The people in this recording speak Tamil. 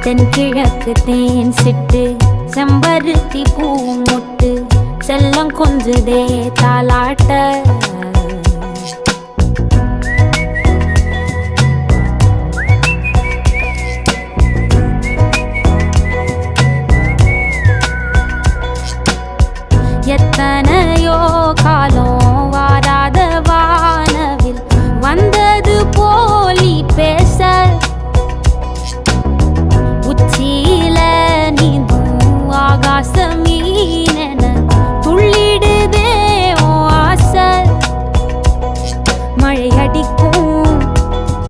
தென்கிழக்கு தேன் சிட்டு செம்பருத்தி பூ முட்டு செல்லம் கொஞ்சுதே தாலாட்ட. எத்தனையோ